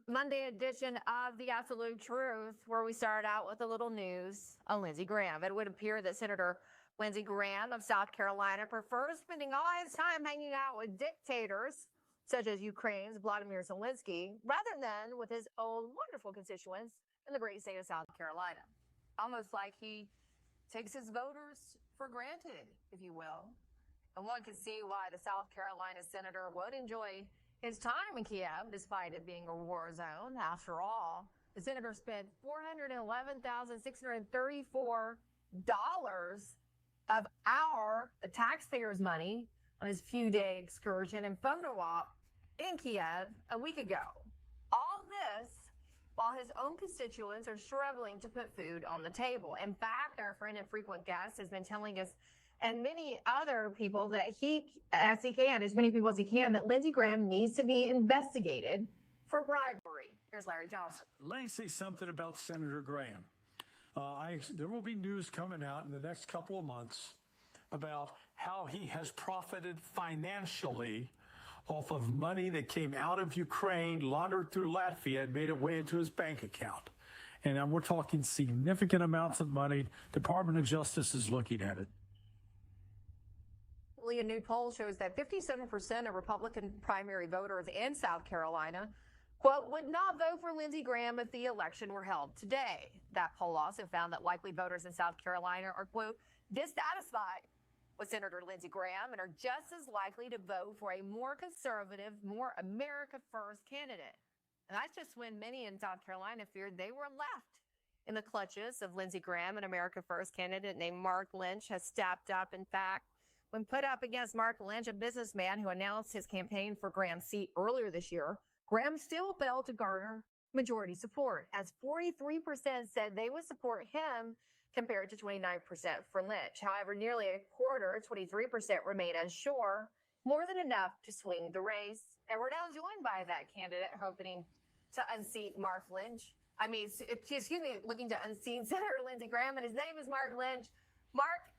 Monday edition of The Absolute Truth, where we start out with a little news on Lindsey Graham. It would appear that Senator Lindsey Graham of South Carolina prefers spending all his time hanging out with dictators, such as Ukraine's Vladimir Zelensky, rather than with his own wonderful constituents in the great state of South Carolina. Almost like he takes his voters for granted, if you will. And one can see why the South Carolina senator would enjoy his time in Kiev, despite it being a war zone. After all, the senator spent $411,634 of the taxpayers' money on his few-day excursion and photo op in Kiev a week ago. All this while his own constituents are struggling to put food on the table. In fact, our friend and frequent guest has been telling us, and many other people, that as many people as he can, that Lindsey Graham needs to be investigated for bribery. Here's Larry Johnson. Let me say something about Senator Graham. There will be news coming out in the next couple of months about how he has profited financially off of money that came out of Ukraine, laundered through Latvia, and made its way into his bank account. And we're talking significant amounts of money. Department of Justice is looking at it. A new poll shows that 57% of Republican primary voters in South Carolina, quote, would not vote for Lindsey Graham if the election were held today. That poll also found that likely voters in South Carolina are, quote, dissatisfied with Senator Lindsey Graham and are just as likely to vote for a more conservative, more America First candidate. And that's just when many in South Carolina feared they were left in the clutches of Lindsey Graham, an America First candidate named Mark Lynch has stepped up. In fact, when put up against Mark Lynch, a businessman who announced his campaign for Graham's seat earlier this year, Graham still failed to garner majority support, as 43% said they would support him compared to 29% for Lynch. However, nearly a quarter, 23%, remain unsure, more than enough to swing the race. And we're now joined by that candidate hoping to unseat Mark Lynch. Looking to unseat Senator Lindsey Graham, and his name is Mark Lynch. Mark,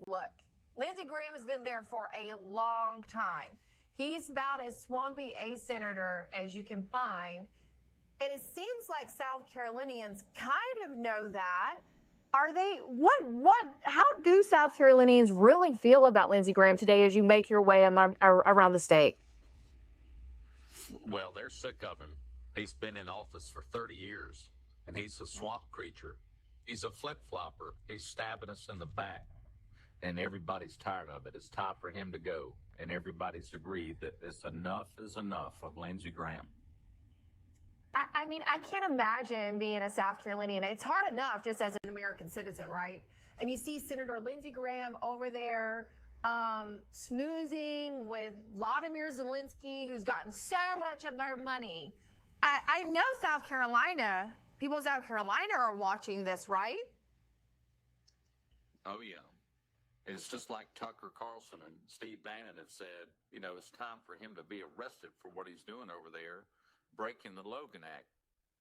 look, Lindsey Graham has been there for a long time. He's about as swampy a senator as you can find. And it seems like South Carolinians kind of know that. How do South Carolinians really feel about Lindsey Graham today as you make your way around the state? Well, they're sick of him. He's been in office for 30 years, and he's a swamp creature. He's a flip-flopper. He's stabbing us in the back. And everybody's tired of it. It's time for him to go. And everybody's agreed that enough is enough of Lindsey Graham. I mean, I can't imagine being a South Carolinian. It's hard enough just as an American citizen, right? And you see Senator Lindsey Graham over there snoozing with Vladimir Zelensky, who's gotten so much of their money. I know people in South Carolina are watching this, right? Oh, yeah. It's just like Tucker Carlson and Steve Bannon have said, it's time for him to be arrested for what he's doing over there, breaking the Logan Act.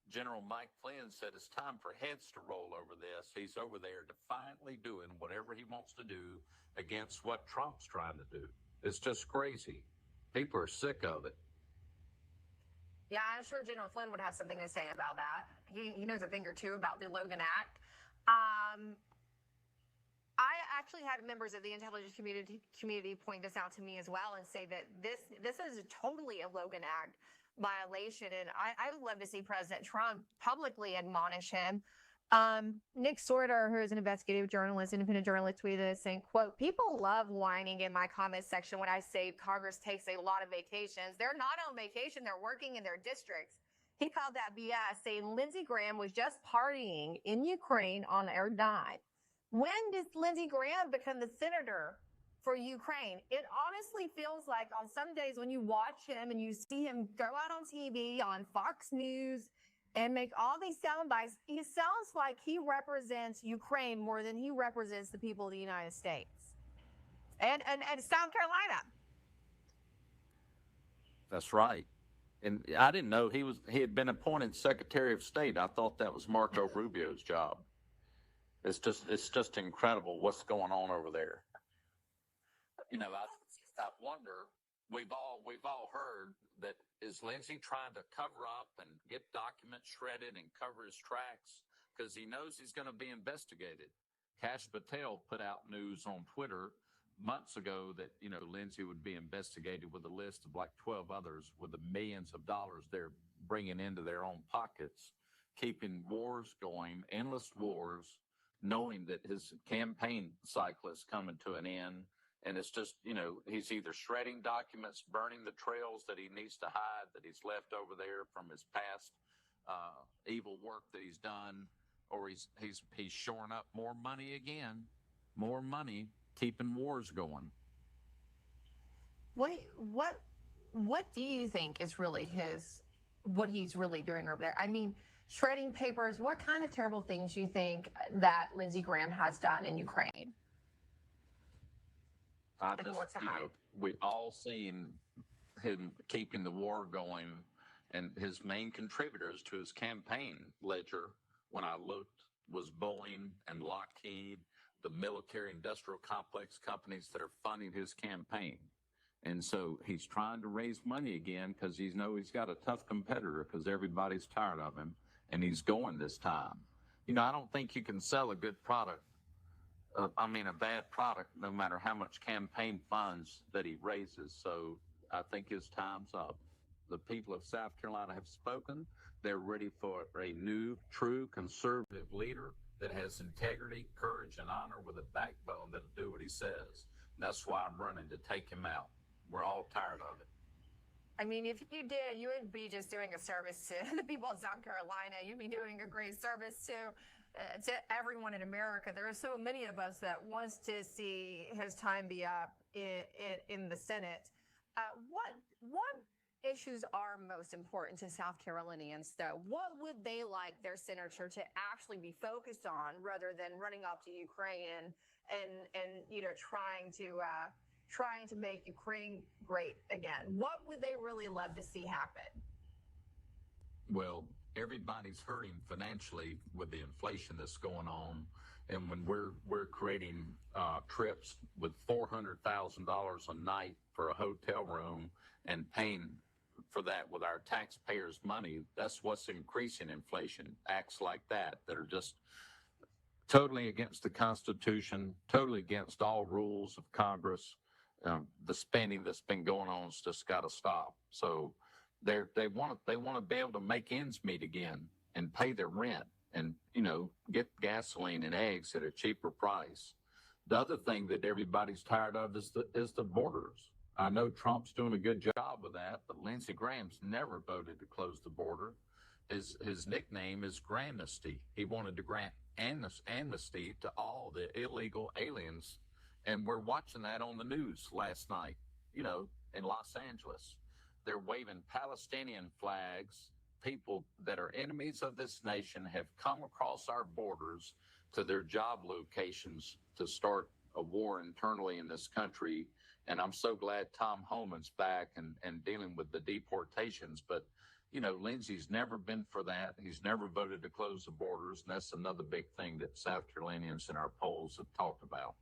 General Mike Flynn said it's time for heads to roll over this. He's over there defiantly doing whatever he wants to do against what Trump's trying to do. It's just crazy. People are sick of it. Yeah, I'm sure General Flynn would have something to say about that. He knows a thing or two about the Logan Act. I actually had members of the intelligence community point this out to me as well and say that this is totally a Logan Act violation. And I would love to see President Trump publicly admonish him. Nick Sorter, who is an investigative journalist, independent journalist, tweeted this saying, quote, people love whining in my comment section when I say Congress takes a lot of vacations. They're not on vacation. They're working in their districts. He called that BS, saying Lindsey Graham was just partying in Ukraine on their dime. When does Lindsey Graham become the senator for Ukraine? It honestly feels like on some days when you watch him and you see him go out on TV, on Fox News, and make all these sound bites, he sounds like he represents Ukraine more than he represents the people of the United States and South Carolina. That's right. And I didn't know he had been appointed Secretary of State. I thought that was Marco Rubio's job. It's just incredible what's going on over there. I wonder. We've all heard that is Lindsey trying to cover up and get documents shredded and cover his tracks because he knows he's going to be investigated. Kash Patel put out news on Twitter months ago that Lindsey would be investigated with a list of like 12 others with the millions of dollars they're bringing into their own pockets, keeping wars going, endless wars, knowing that his campaign cycle is coming to an end. And it's just, he's either shredding documents, burning the trails that he needs to hide, that he's left over there from his past evil work that he's done, or he's shoring up more money again, more money, keeping wars going. What do you think is really what he's really doing over there? I mean, shredding papers, what kind of terrible things do you think that Lindsey Graham has done in Ukraine? We all seen him keeping the war going, and his main contributors to his campaign ledger, when I looked, was Boeing and Lockheed, the military-industrial complex companies that are funding his campaign. And so he's trying to raise money again because he's got a tough competitor because everybody's tired of him, and he's going this time. I don't think you can sell a good product. A bad product, no matter how much campaign funds that he raises. So I think his time's up. The people of South Carolina have spoken. They're ready for a new, true conservative leader that has integrity, courage, and honor with a backbone that'll do what he says. And that's why I'm running to take him out. We're all tired of it. I mean, if you did, you wouldn't be just doing a service to the people of South Carolina. You'd be doing a great service to everyone in America. There are so many of us that wants to see his time be up in the Senate. What issues are most important to South Carolinians, though? What would they like their senator to actually be focused on rather than running up to Ukraine and trying to make Ukraine great again? What would they really love to see happen? Well, everybody's hurting financially with the inflation that's going on, and when we're creating trips with $400,000 a night for a hotel room and paying for that with our taxpayers' money, that's what's increasing inflation. Acts like that are just totally against the Constitution, totally against all rules of Congress. The spending that's been going on has just got to stop. So they want to be able to make ends meet again and pay their rent and get gasoline and eggs at a cheaper price. The other thing that everybody's tired of is the borders. I know Trump's doing a good job with that, but Lindsey Graham's never voted to close the border. His nickname is Gramnesty. He wanted to grant amnesty to all the illegal aliens, and we're watching that on the news last night. In Los Angeles. They're waving Palestinian flags. People that are enemies of this nation have come across our borders to their job locations to start a war internally in this country. And I'm so glad Tom Homan's back and dealing with the deportations. But, Lindsey's never been for that. He's never voted to close the borders. And that's another big thing that South Carolinians in our polls have talked about.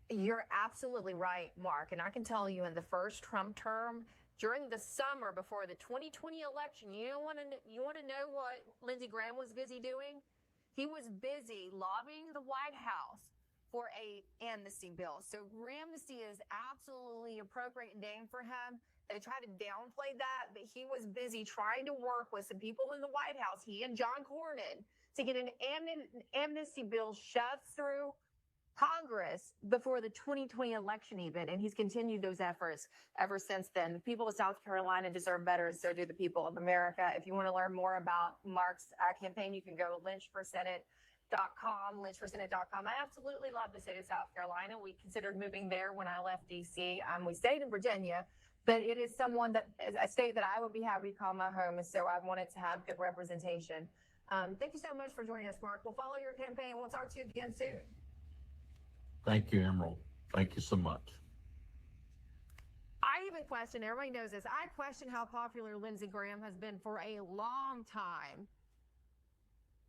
You're absolutely right, Mark. And I can tell you in the first Trump term, during the summer before the 2020 election, you want to know what Lindsey Graham was busy doing? He was busy lobbying the White House for a amnesty bill. So amnesty is absolutely an appropriate name for him. They try to downplay that, but he was busy trying to work with some people in the White House, he and John Cornyn, to get an amnesty bill shoved through Congress before the 2020 election even, and he's continued those efforts ever since then. The people of South Carolina deserve better, so do the people of America. If you want to learn more about Mark's campaign, you can go to lynchforsenate.com, lynchforsenate.com. I absolutely love the state of South Carolina. We considered moving there when I left D.C. We stayed in Virginia, but it is a state that I would be happy to call my home, and so I wanted to have good representation. Thank you so much for joining us, Mark. We'll follow your campaign. We'll talk to you again soon. Thank you, Emerald. Thank you so much. I even question, everybody knows this, I question how popular Lindsey Graham has been for a long time.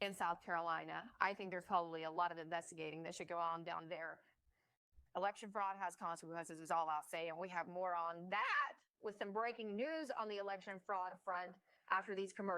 in South Carolina. I think there's probably a lot of investigating that should go on down there. Election fraud has consequences, is all I'll say. And we have more on that with some breaking news on the election fraud front after these commercials.